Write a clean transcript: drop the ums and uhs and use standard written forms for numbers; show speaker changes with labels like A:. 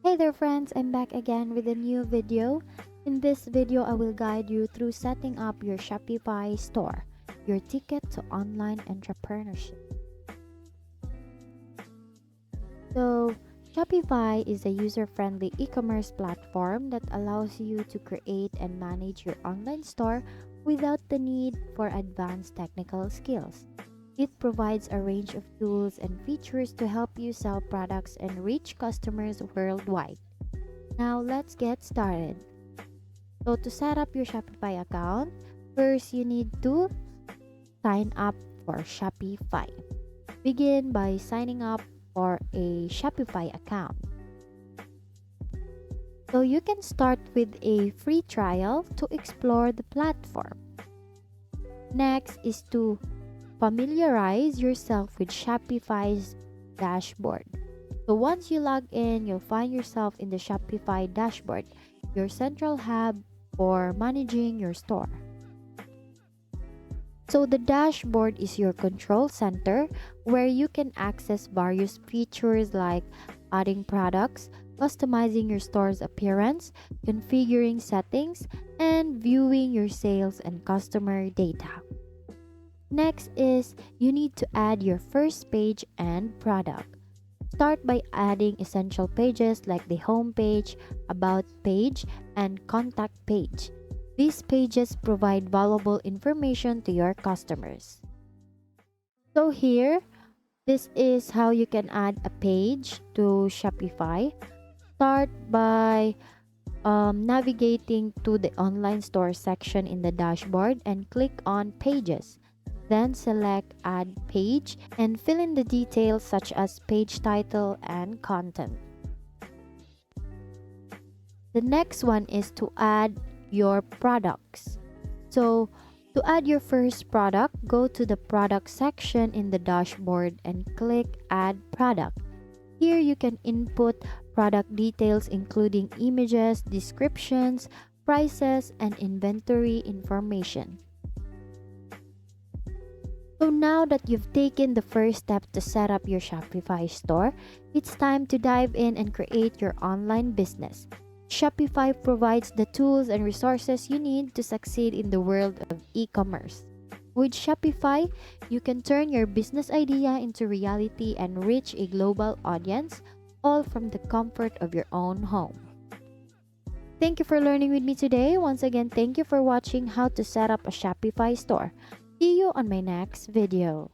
A: Hey there friends, I'm back again with a new video. In this video, I will guide you through setting up your Shopify store, your ticket to online entrepreneurship. So, Shopify is a user-friendly e-commerce platform that allows you to create and manage your online store without the need for advanced technical skills. It provides a range of tools and features to help you sell products and reach customers worldwide. Now let's get started. So to set up your Shopify account, first you need to sign up for Shopify. Begin by signing up for a Shopify account. So you can start with a free trial to explore the platform. Next is to familiarize yourself with Shopify's dashboard. So once you log in, you'll find yourself in the Shopify dashboard, your central hub for managing your store. So the dashboard is your control center where you can access various features like adding products, customizing your store's appearance, configuring settings, and viewing your sales and customer data. Next is you need to add your first page and product. Start by adding essential pages like the home page, about page, and contact page. These pages provide valuable information to your customers. So here, this is how you can add a page to Shopify. Start by navigating to the online store section in the dashboard and click on pages. Then select add page and fill in the details such as page title and content. The next one is to add your products. So to add your first product, go to the product section in the dashboard and click add product. Here you can input product details including images, descriptions, prices, and inventory information. So now that you've taken the first step to set up your Shopify store, it's time to dive in and create your online business. Shopify provides the tools and resources you need to succeed in the world of e-commerce. With Shopify, you can turn your business idea into reality and reach a global audience, all from the comfort of your own home. Thank you for learning with me today. Once again, thank you for watching how to set up a Shopify store. See you on my next video.